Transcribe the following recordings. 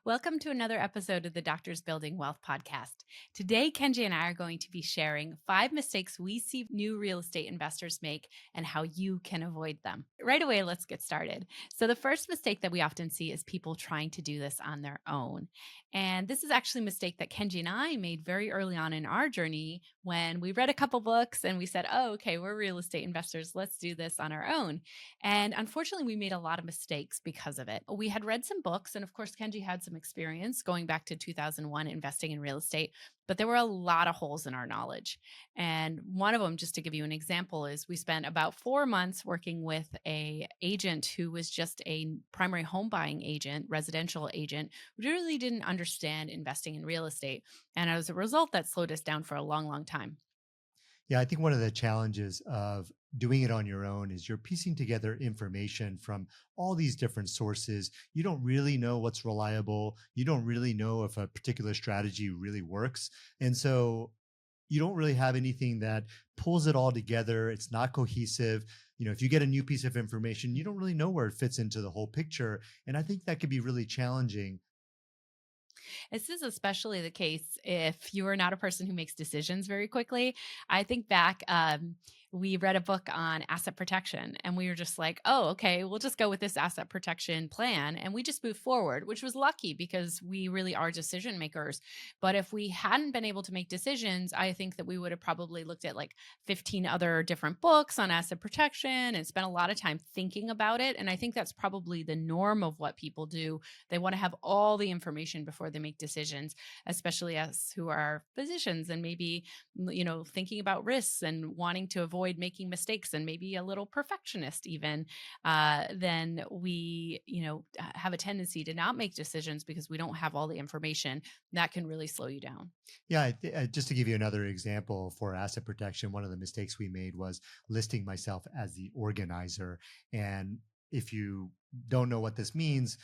Welcome to another episode of the Doctors Building Wealth podcast. Today, Kenji and I are going to be sharing 5 mistakes we see new real estate investors make and how you can avoid them. Right away, let's get started. So, the first mistake that we often see is people trying to do this on their own. And this is actually a mistake that Kenji and I made very early on in our journey when we read a couple books and we said, oh, okay, we're real estate investors. Let's do this on our own. And unfortunately, we made a lot of mistakes because of it. We had read some books, and of course, Kenji had some experience going back to 2001 investing in real estate, but there were a lot of holes in our knowledge. And one of them, just to give you an example, is we spent about 4 months working with a agent who was just a primary home buying agent, residential agent, who really didn't understand investing in real estate. And as a result, that slowed us down for a long, long time. Yeah, I think one of the challenges of doing it on your own is you're piecing together information from all these different sources. You don't really know what's reliable. You don't really know if a particular strategy really works. And so you don't really have anything that pulls it all together. It's not cohesive. If you get a new piece of information, you don't really know where it fits into the whole picture. And I think that could be really challenging. This is especially the case if you are not a person who makes decisions very quickly. I think back, we read a book on asset protection and we were just like, oh, okay, we'll just go with this asset protection plan. And we just moved forward, which was lucky because we really are decision makers. But if we hadn't been able to make decisions, I think that we would have probably looked at like 15 other different books on asset protection and spent a lot of time thinking about it. And I think that's probably the norm of what people do. They want to have all the information before they make decisions, especially us who are physicians and maybe, thinking about risks and wanting to avoid making mistakes and maybe a little perfectionist even. Then we, have a tendency to not make decisions because we don't have all the information. That can really slow you down. Yeah, just to give you another example for asset protection, one of the mistakes we made was listing myself as the organizer. And if you don't know what this means,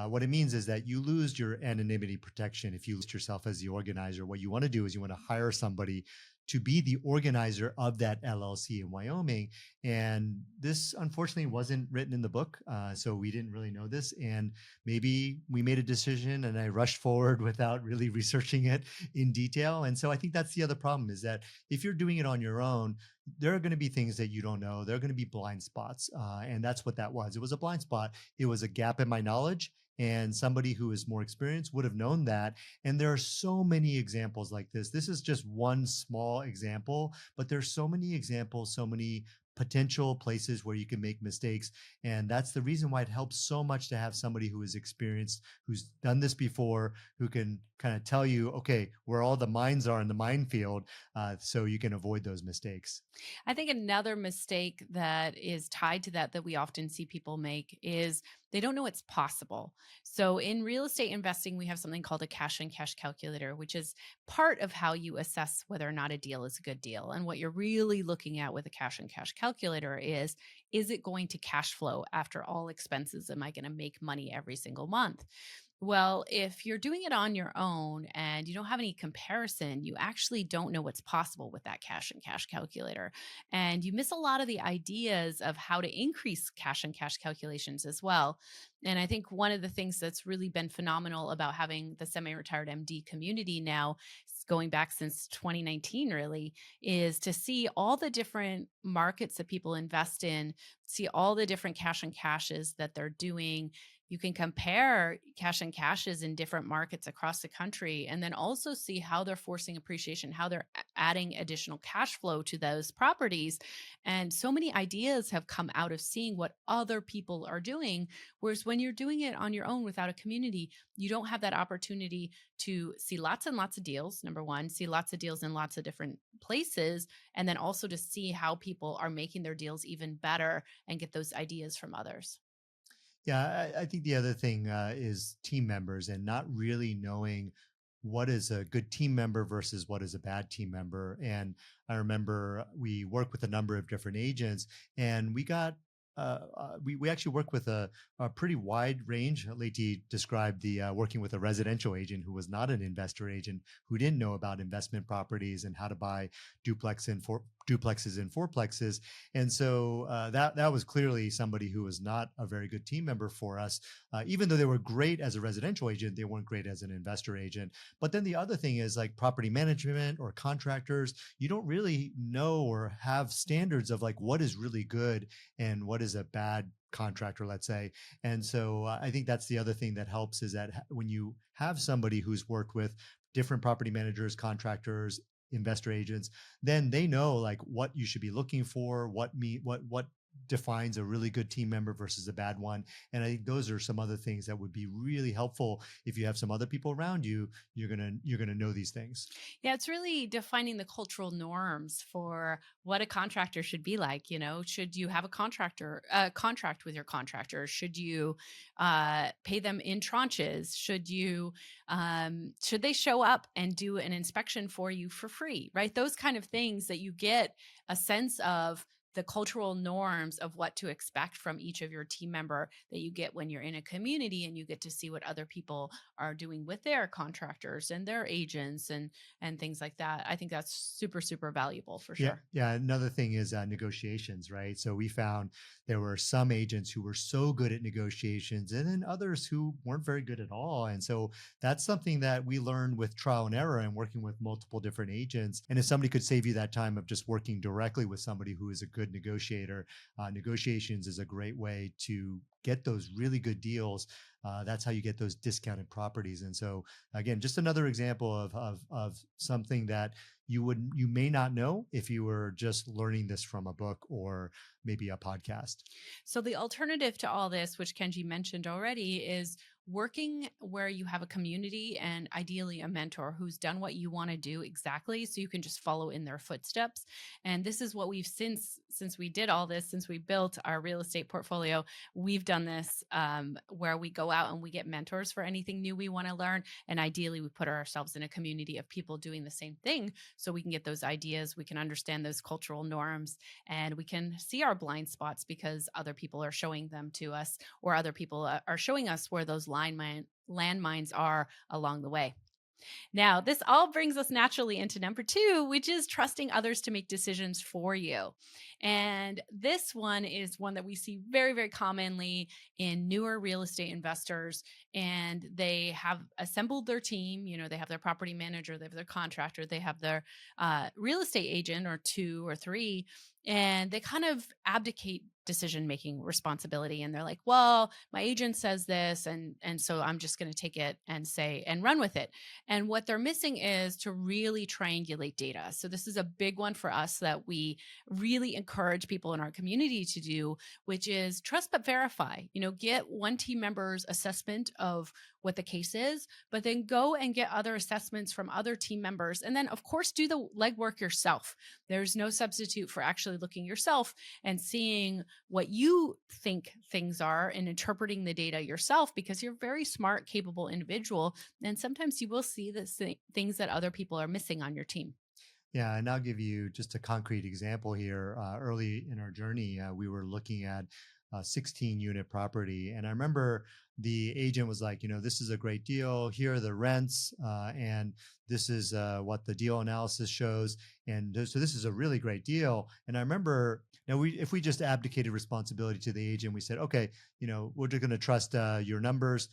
what it means is that you lose your anonymity protection if you list yourself as the organizer. What you want to do is you want to hire somebody to be the organizer of that LLC in Wyoming. And this unfortunately wasn't written in the book. So we didn't really know this. And maybe we made a decision and I rushed forward without really researching it in detail. And so I think that's the other problem is that if you're doing it on your own, there are going to be things that you don't know. There are going to be blind spots. And that's what that was. It was a blind spot. It was a gap in my knowledge. And somebody who is more experienced would have known that. And there are so many examples like this. This is just one small example, but there's so many examples, so many potential places where you can make mistakes. And that's the reason why it helps so much to have somebody who is experienced, who's done this before, who can kind of tell you, okay, where all the mines are in the minefield, so you can avoid those mistakes. I think another mistake that is tied to that we often see people make is they don't know it's possible. So in real estate investing, we have something called a cash and cash calculator, which is part of how you assess whether or not a deal is a good deal. And what you're really looking at with a cash and cash calculator is it going to cash flow after all expenses? Am I going to make money every single month? Well, if you're doing it on your own and you don't have any comparison, you actually don't know what's possible with that cash and cash calculator. And you miss a lot of the ideas of how to increase cash and cash calculations as well. And I think one of the things that's really been phenomenal about having the semi retired MD community now, going back since 2019, really, is to see all the different markets that people invest in, see all the different cash and cashes that they're doing. You can compare cash and cashes in different markets across the country and then also see how they're forcing appreciation, how they're adding additional cash flow to those properties. And so many ideas have come out of seeing what other people are doing. Whereas when you're doing it on your own without a community, you don't have that opportunity to see lots and lots of deals. Number one, see lots of deals in lots of different places. And then also to see how people are making their deals even better and get those ideas from others. Yeah, I think the other thing is team members and not really knowing what is a good team member versus what is a bad team member. And I remember we worked with a number of different agents and we got we actually work with a pretty wide range. Leti described the working with a residential agent who was not an investor agent, who didn't know about investment properties and how to buy duplexes and fourplexes. And so that was clearly somebody who was not a very good team member for us. Even though they were great as a residential agent, they weren't great as an investor agent. But then the other thing is like property management or contractors, you don't really know or have standards of like what is really good and what is a bad contractor, let's say. And so I think that's the other thing that helps is that when you have somebody who's worked with different property managers, contractors, investor agents, then they know like what you should be looking for, what defines a really good team member versus a bad one. And I think those are some other things that would be really helpful if you have some other people around you. You're gonna know these things. Yeah, it's really defining the cultural norms for what a contractor should be like. You know, should you have a contract with your contractor? Should you pay them in tranches? Should they show up and do an inspection for you for free? Right, those kind of things that you get a sense of the cultural norms of what to expect from each of your team member that you get when you're in a community and you get to see what other people are doing with their contractors and their agents and things like that. I think that's super, super valuable for Yeah, sure. yeah. Another thing is negotiations, right? So we found there were some agents who were so good at negotiations, and then others who weren't very good at all. And so that's something that we learned with trial and error and working with multiple different agents. And if somebody could save you that time of just working directly with somebody who is a good negotiator, negotiations is a great way to get those really good deals. That's how you get those discounted properties. And so again, just another example of something that you may not know if you were just learning this from a book or maybe a podcast. So the alternative to all this, which Kenji mentioned already, is working where you have a community and ideally a mentor who's done what you want to do exactly so you can just follow in their footsteps. And this is what we've since we did all this, since we built our real estate portfolio, we've done this where we go out and we get mentors for anything new we want to learn. And ideally we put ourselves in a community of people doing the same thing so we can get those ideas, we can understand those cultural norms, and we can see our blind spots because other people are showing them to us, or other people are showing us where those landmines are along the way. Now, this all brings us naturally into number two, which is trusting others to make decisions for you. And this one is one that we see very, very commonly in newer real estate investors. And they have assembled their team. You know, they have their property manager, they have their contractor, they have their real estate agent or two or three, and they kind of abdicate decision making responsibility, and they're like, well, my agent says this, and so I'm just going to take it and say and run with it. And what they're missing is to really triangulate data. So this is a big one for us that we really encourage people in our community to do, which is trust but verify. You know, get one team member's assessment of what the case is, but then go and get other assessments from other team members. And then, of course, do the legwork yourself. There's no substitute for actually looking yourself and seeing what you think things are and interpreting the data yourself, because you're a very smart, capable individual. And sometimes you will see the things that other people are missing on your team. Yeah, and I'll give you just a concrete example here. Early in our journey, we were looking at a 16 unit property. And I remember the agent was like, this is a great deal. Here are the rents, and this is what the deal analysis shows. And so this is a really great deal. And I remember now if we just abdicated responsibility to the agent, we said, okay, we're just going to trust your numbers.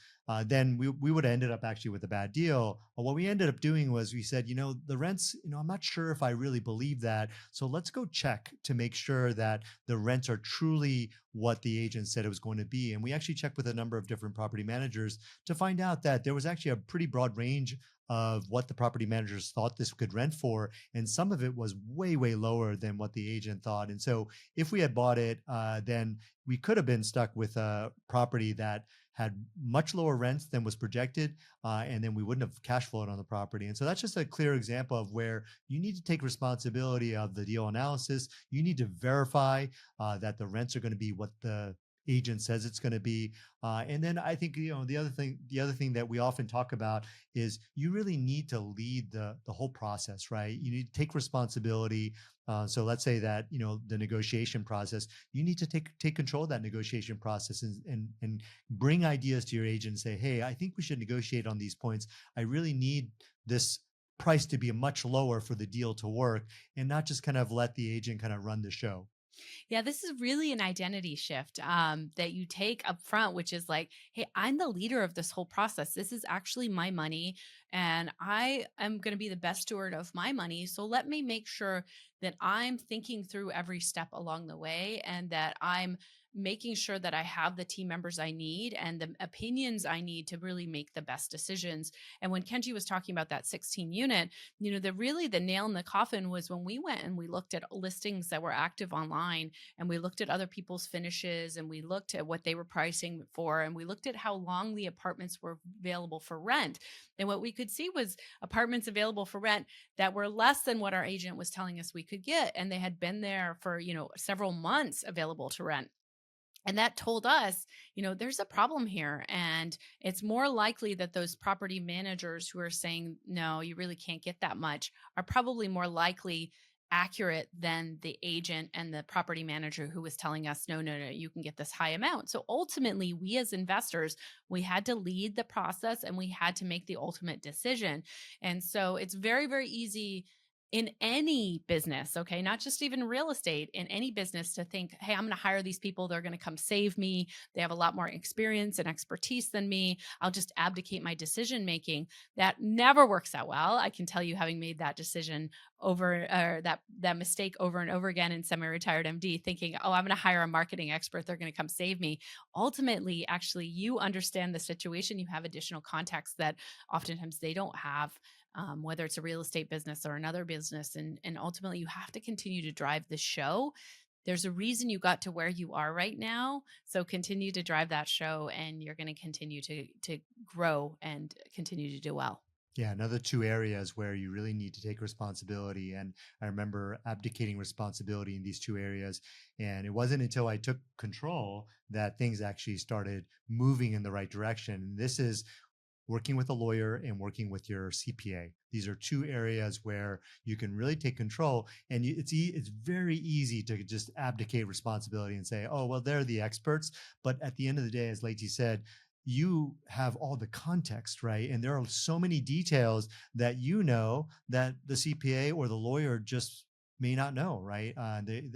Then we would have ended up actually with a bad deal. What we ended up doing was we said, the rents, I'm not sure if I really believe that. So let's go check to make sure that the rents are truly what the agent said it was going to be. And we actually checked with a number of different property managers to find out that there was actually a pretty broad range of what the property managers thought this could rent for. And some of it was way, way lower than what the agent thought. And so if we had bought it, then we could have been stuck with a property that had much lower rents than was projected, and then we wouldn't have cash flowed on the property. And so that's just a clear example of where you need to take responsibility of the deal analysis. You need to verify that the rents are going to be what the agent says it's going to be. And then I think, the other thing that we often talk about is you really need to lead the whole process, right? You need to take responsibility. So let's say that, the negotiation process, you need to take control of that negotiation process, and bring ideas to your agent and say, hey, I think we should negotiate on these points. I really need this price to be much lower for the deal to work, and not just kind of let the agent kind of run the show. Yeah, this is really an identity shift that you take up front, which is like, hey, I'm the leader of this whole process. This is actually my money, and I am going to be the best steward of my money. So let me make sure that I'm thinking through every step along the way, and that I'm making sure that I have the team members I need and the opinions I need to really make the best decisions. And when Kenji was talking about that 16 unit, the nail in the coffin was when we went and we looked at listings that were active online, and we looked at other people's finishes, and we looked at what they were pricing for, and we looked at how long the apartments were available for rent. And what we could see was apartments available for rent that were less than what our agent was telling us we could get, and they had been there for, several months available to rent. And that told us, there's a problem here. And it's more likely that those property managers who are saying, no, you really can't get that much, are probably more likely accurate than the agent and the property manager who was telling us, no, no, no, you can get this high amount. So ultimately, we as investors, we had to lead the process, and we had to make the ultimate decision. And so it's very, very easy in any business, okay, not just even real estate, in any business, to think, hey, I'm going to hire these people. They're going to come save me. They have a lot more experience and expertise than me. I'll just abdicate my decision making. That never works out well. I can tell you, having made that decision over, or that mistake over and over again in semi-retired MD, thinking, oh, I'm going to hire a marketing expert. They're going to come save me. Ultimately, actually, you understand the situation. You have additional context that oftentimes they don't have, whether it's a real estate business or another business. And ultimately, you have to continue to drive the show. There's a reason you got to where you are right now. So continue to drive that show, and you're going to continue to grow and continue to do well. Yeah, another two areas where you really need to take responsibility. And I remember abdicating responsibility in these two areas. And it wasn't until I took control that things actually started moving in the right direction. And this is working with a lawyer and working with your CPA. These are two areas where you can really take control, and it's very easy to just abdicate responsibility and say, "Oh, well, they're the experts." But at the end of the day, as Lacey said, you have all the context, right? And there are so many details that that the CPA or the lawyer just may not know, right?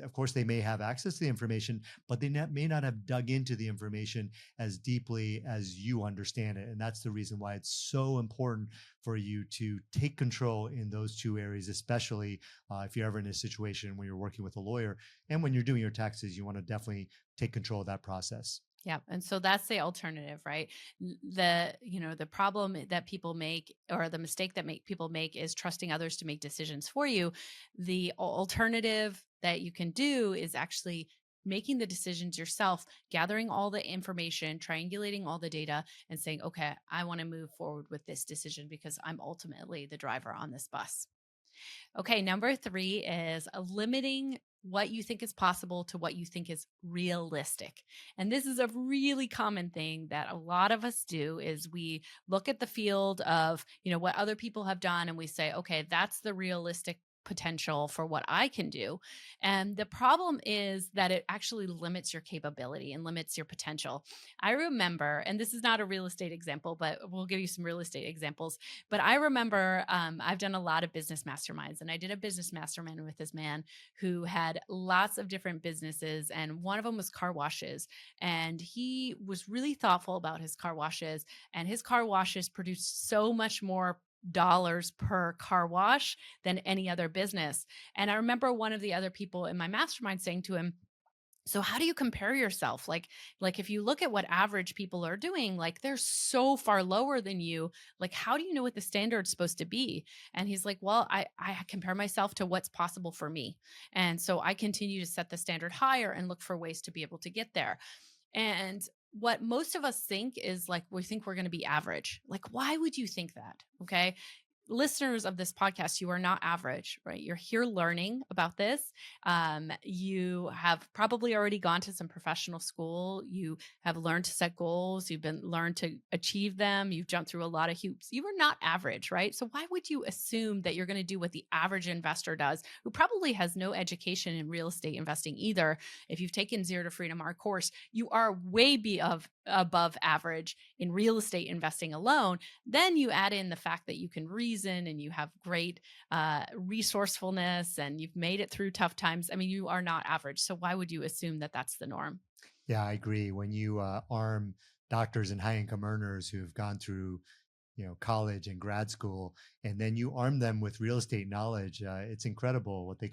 Of course, they may have access to the information, but they may not have dug into the information as deeply as you understand it. And that's the reason why it's so important for you to take control in those two areas, especially if you're ever in a situation where you're working with a lawyer, and when you're doing your taxes, you want to definitely take control of that process. Yeah. And so that's the alternative, right? The problem that people make, or the mistake that make people make, is trusting others to make decisions for you. The alternative that you can do is actually making the decisions yourself, gathering all the information, triangulating all the data, and saying, okay, I want to move forward with this decision because I'm ultimately the driver on this bus. Okay, number 3 is limiting what you think is possible to what you think is realistic. And this is a really common thing that a lot of us do, is we look at the field of, what other people have done, and we say, okay, that's the realistic potential for what I can do. And the problem is that it actually limits your capability and limits your potential. I remember, and this is not a real estate example, but we'll give you some real estate examples. But I remember, I've done a lot of business masterminds, and I did a business mastermind with this man who had lots of different businesses, and one of them was car washes. And he was really thoughtful about his car washes, and his car washes produced so much more dollars per car wash than any other business. And I remember one of the other people in my mastermind saying to him, so how do you compare yourself? Like if you look at what average people are doing, like they're so far lower than you. Like, how do you know what the standard's supposed to be? And he's like, well, I compare myself to what's possible for me. And so I continue to set the standard higher and look for ways to be able to get there. And what most of us think is, like, we think we're going to be average. Like, why would you think that? Okay. listeners of this podcast, you are not average, right? You're here learning about this. You have probably already gone to some professional school. You have learned to set goals. You've been learned to achieve them. You've jumped through a lot of hoops. You are not average, right? So why would you assume that you're going to do what the average investor does, who probably has no education in real estate investing either? If you've taken Zero to Freedom, our course, you are way above average in real estate investing alone. Then you add in the fact that you can reason and you have great resourcefulness and you've made it through tough times. I mean, you are not average. So why would you assume that that's the norm? Yeah, I agree. When you arm doctors and high income earners who've gone through college and grad school, and then you arm them with real estate knowledge, it's incredible what they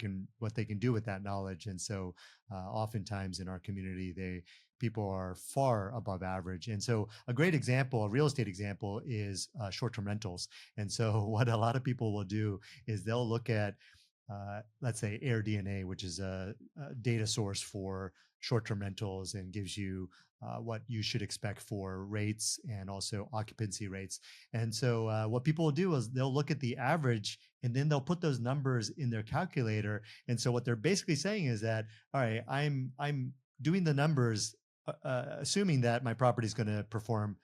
can do with that knowledge. And so oftentimes in our community, they people are far above average. And so a great example, a real estate example, is short-term rentals. And so what a lot of people will do is they'll look at let's say AirDNA, which is a data source for short-term rentals and gives you what you should expect for rates and also occupancy rates. And so what people will do is they'll look at the average and then they'll put those numbers in their calculator. And so what they're basically saying is that, all right, I'm doing the numbers assuming that my property is going to perform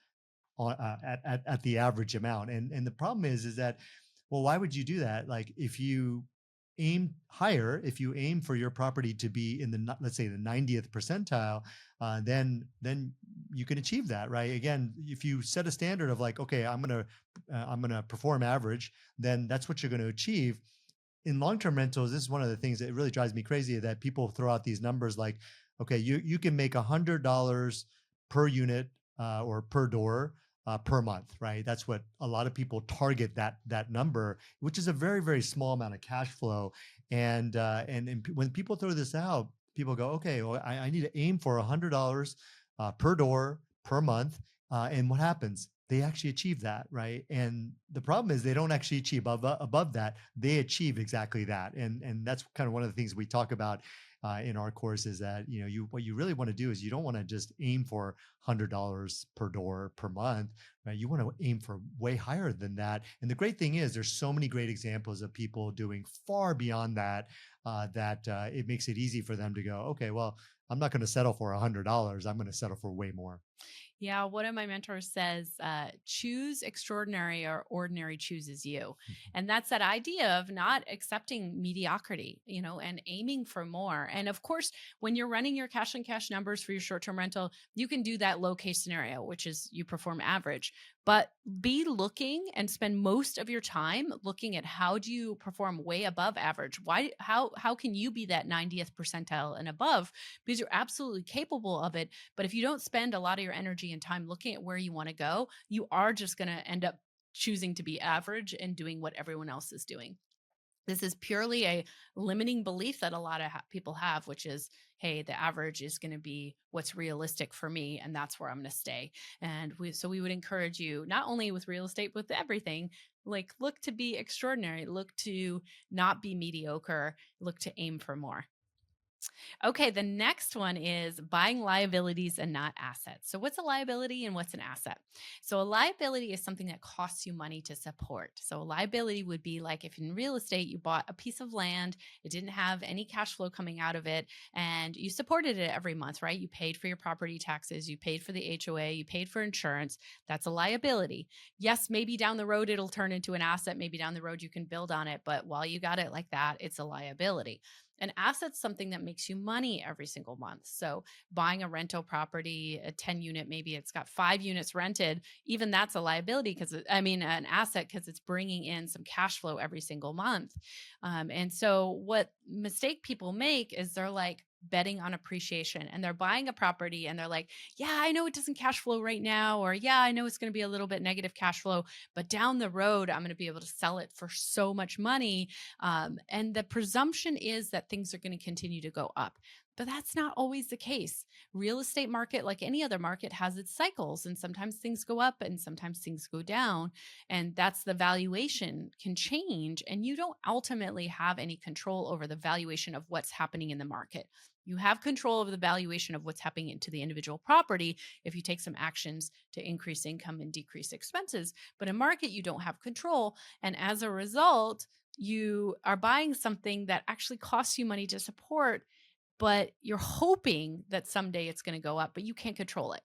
at the average amount. And the problem is that, well, why would you do that? Like if you aim higher, if you aim for your property to be in the, let's say, the 90th percentile, then you can achieve that, right? Again, if you set a standard of like, okay, I'm gonna perform average, then that's what you're going to achieve. In long-term rentals, this is one of the things that really drives me crazy, that people throw out these numbers like, okay, you can make $100 per unit or per door per month, right? That's what a lot of people target, that number, which is a very, very small amount of cash flow. And when people throw this out, people go, okay, well, I need to aim for $100 per door per month. And what happens? They actually achieve that, right? And the problem is they don't actually achieve above that. They achieve exactly that, and that's kind of one of the things we talk about in our course, is that what you really want to do is you don't want to just aim for $100 per door per month, right? You want to aim for way higher than that. And the great thing is there's so many great examples of people doing far beyond that, that it makes it easy for them to go, okay, well, I'm not going to settle for $100. I'm going to settle for way more. Yeah, one of my mentors says, choose extraordinary or ordinary chooses you. And that's that idea of not accepting mediocrity, and aiming for more. And of course, when you're running your cash and cash numbers for your short term rental, you can do that low case scenario, which is you perform average. But be looking and spend most of your time looking at how do you perform way above average? How can you be that 90th percentile and above? Because you're absolutely capable of it. But if you don't spend a lot of your energy and time looking at where you want to go, you are just going to end up choosing to be average and doing what everyone else is doing. This is purely a limiting belief that a lot of people have, which is, hey, the average is going to be what's realistic for me, and that's where I'm going to stay. And we would encourage you, not only with real estate, but with everything, like look to be extraordinary, look to not be mediocre, look to aim for more. Okay, the next one is buying liabilities and not assets. So, what's a liability and what's an asset? So, a liability is something that costs you money to support. So, a liability would be like if in real estate you bought a piece of land, it didn't have any cash flow coming out of it, and you supported it every month, right? You paid for your property taxes, you paid for the HOA, you paid for insurance. That's a liability. Yes, maybe down the road it'll turn into an asset. Maybe down the road you can build on it. But while you got it like that, it's a liability. An asset's something that makes you money every single month. So buying a rental property, a 10 unit, maybe it's got 5 units rented, even that's a liability because an asset because it's bringing in some cash flow every single month. And so what mistake people make is they're like, betting on appreciation and they're buying a property and they're like, yeah, I know it doesn't cash flow right now, or yeah, I know it's going to be a little bit negative cash flow, but down the road, I'm going to be able to sell it for so much money. And the presumption is that things are going to continue to go up. But that's not always the case. Real estate market, like any other market, has its cycles, and sometimes things go up and sometimes things go down, and that's the valuation can change, and you don't ultimately have any control over the valuation of what's happening in the market. You have control over the valuation of what's happening to the individual property if you take some actions to increase income and decrease expenses. But in market, you don't have control, and as a result, you are buying something that actually costs you money to support, but you're hoping that someday it's going to go up, but you can't control it.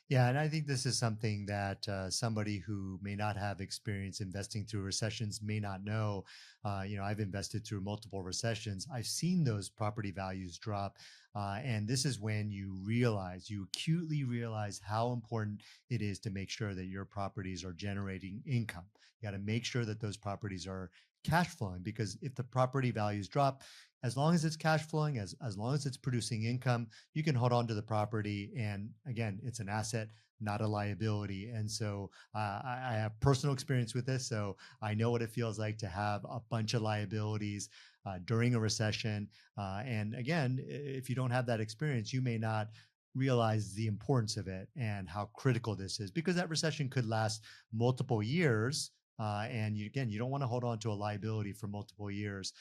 Yeah, and I think this is something that somebody who may not have experience investing through recessions may not know. I've invested through multiple recessions. I've seen those property values drop, and this is when you acutely realize how important it is to make sure that your properties are generating income. You got to make sure that those properties are cash flowing, because if the property values drop, as long as it's cash flowing, as long as it's producing income, you can hold on to the property. And again, it's an asset, not a liability. And so I have personal experience with this. So I know what it feels like to have a bunch of liabilities during a recession. And again, if you don't have that experience, you may not realize the importance of it and how critical this is, because that recession could last multiple years. And again, you don't want to hold on to a liability for multiple years.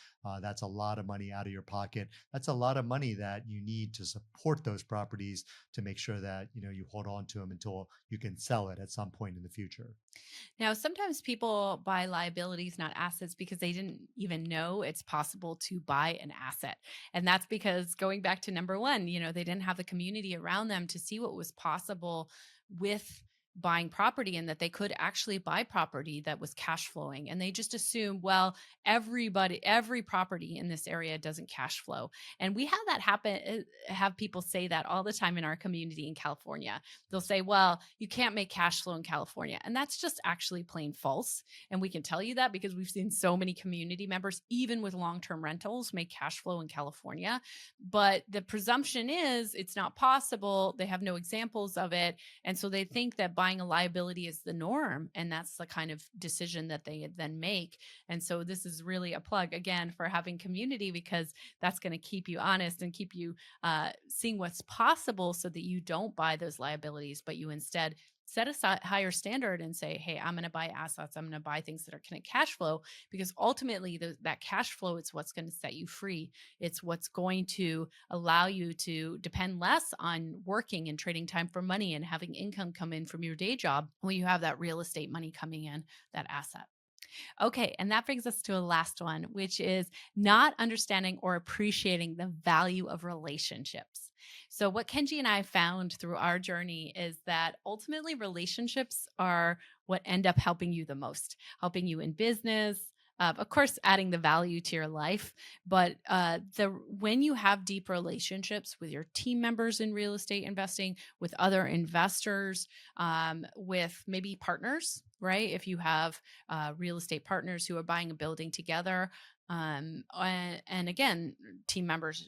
That's a lot of money out of your pocket. That's a lot of money that you need to support those properties, to make sure that you hold on to them until you can sell it at some point in the future. Now, sometimes people buy liabilities, not assets, because they didn't even know it's possible to buy an asset. And that's because, going back to number one, they didn't have the community around them to see what was possible with buying property, and that they could actually buy property that was cash flowing. And they just assume, well, every property in this area doesn't cash flow. And we have that happen, have people say that all the time in our community in California. They'll say, well, you can't make cash flow in California. And that's just actually plain false. And we can tell you that because we've seen so many community members, even with long term rentals, make cash flow in California. But the presumption is it's not possible. They have no examples of it. And so they think that buying a liability is the norm. And that's the kind of decision that they then make. And so this is really a plug again for having community, because that's going to keep you honest and keep you seeing what's possible, so that you don't buy those liabilities, but you instead set a higher standard and say, hey, I'm going to buy assets. I'm going to buy things that are going to cash flow, because ultimately that cash flow, it's what's going to set you free. It's what's going to allow you to depend less on working and trading time for money and having income come in from your day job when you have that real estate money coming in, that asset. Okay, and that brings us to a last one, which is not understanding or appreciating the value of relationships. So, what Kenji and I found through our journey is that ultimately relationships are what end up helping you the most, helping you in business. Of course, adding the value to your life, but when you have deep relationships with your team members in real estate investing, with other investors, with maybe partners, right? If you have real estate partners who are buying a building together. And again, team members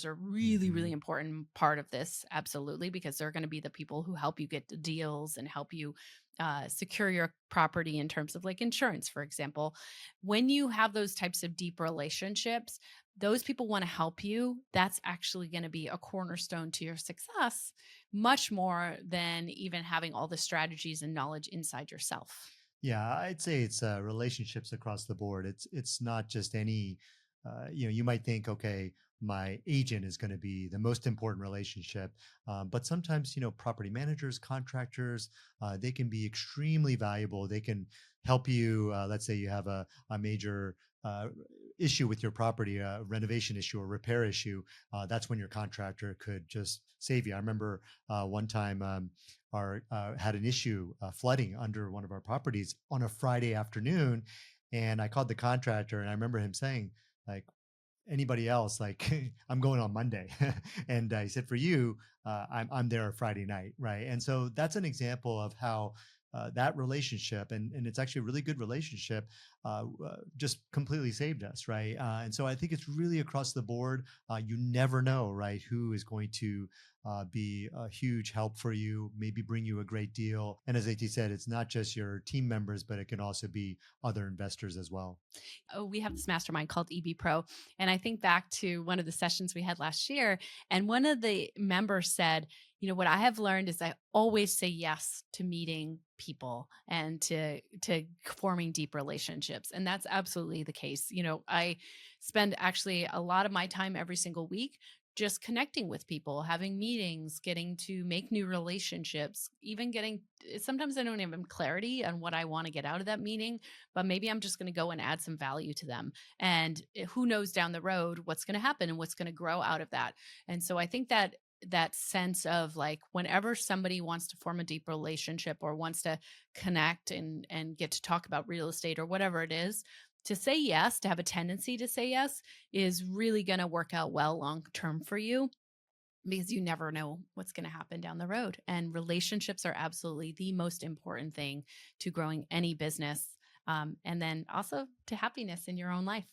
are really, Hmm. really important part of this. Absolutely. Because they're going to be the people who help you get the deals and help you secure your property in terms of like insurance, for example. When you have those types of deep relationships, those people want to help you. That's actually going to be a cornerstone to your success, much more than even having all the strategies and knowledge inside yourself. Yeah, I'd say it's relationships across the board. It's not just any. You might think, okay, my agent is going to be the most important relationship, but sometimes property managers, contractors, they can be extremely valuable. They can help you. Let's say you have a major issue with your property, a renovation issue or repair issue. That's when your contractor could just save you. I remember one time. Our had an issue flooding under one of our properties on a Friday afternoon, and I called the contractor, and I remember him saying, like, anybody else, like, I'm going on Monday. And he said, for you, I'm there Friday night, right? And so that's an example of how that relationship, and it's actually a really good relationship, just completely saved us, right? And so I think it's really across the board. You never know, right, who is going to be a huge help for you, maybe bring you a great deal. And as AT said, it's not just your team members, but it can also be other investors as well. Oh, we have this mastermind called EB Pro. And I think back to one of the sessions we had last year. And one of the members said, what I have learned is I always say yes to meeting people and to forming deep relationships. And that's absolutely the case. I spend actually a lot of my time every single week just connecting with people, having meetings, getting to make new relationships, even getting sometimes I don't have clarity on what I want to get out of that meeting, but maybe I'm just going to go and add some value to them. And who knows down the road what's going to happen and what's going to grow out of that. And so I think that sense of like whenever somebody wants to form a deep relationship or wants to connect and get to talk about real estate or whatever it is, to say yes, to have a tendency to say yes is really going to work out well long term for you because you never know what's going to happen down the road. And relationships are absolutely the most important thing to growing any business. And then also to happiness in your own life.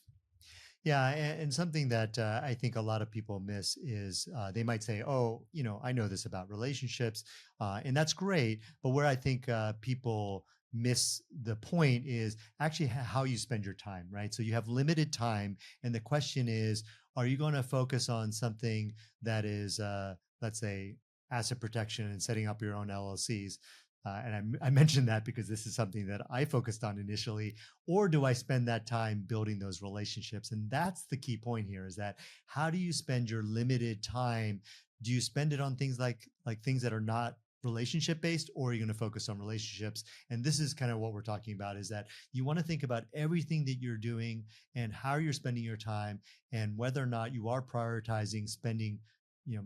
Yeah, and something that I think a lot of people miss is they might say, "Oh, I know this about relationships," and that's great. But where I think people miss the point is actually how you spend your time, right? So you have limited time, and the question is, are you going to focus on something that is, let's say, asset protection and setting up your own LLCs? And I mentioned that because this is something that I focused on initially, or do I spend that time building those relationships? And that's the key point here is that how do you spend your limited time? Do you spend it on things like things that are not relationship based, or are you going to focus on relationships? And this is kind of what we're talking about is that you want to think about everything that you're doing and how you're spending your time and whether or not you are prioritizing spending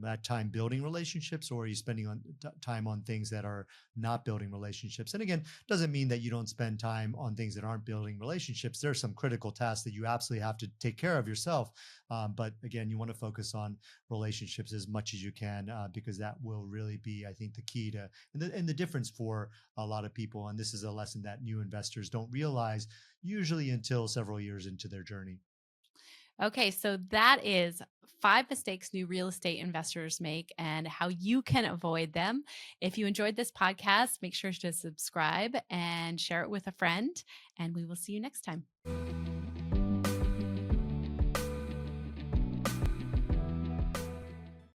that time building relationships, or are you spending on time on things that are not building relationships? And again, doesn't mean that you don't spend time on things that aren't building relationships. There are some critical tasks that you absolutely have to take care of yourself. But again, you want to focus on relationships as much as you can because that will really be, I think, the key to and the difference for a lot of people. And this is a lesson that new investors don't realize usually until several years into their journey. Okay, so that is 5 mistakes new real estate investors make and how you can avoid them. If you enjoyed this podcast, make sure to subscribe and share it with a friend, and we will see you next time.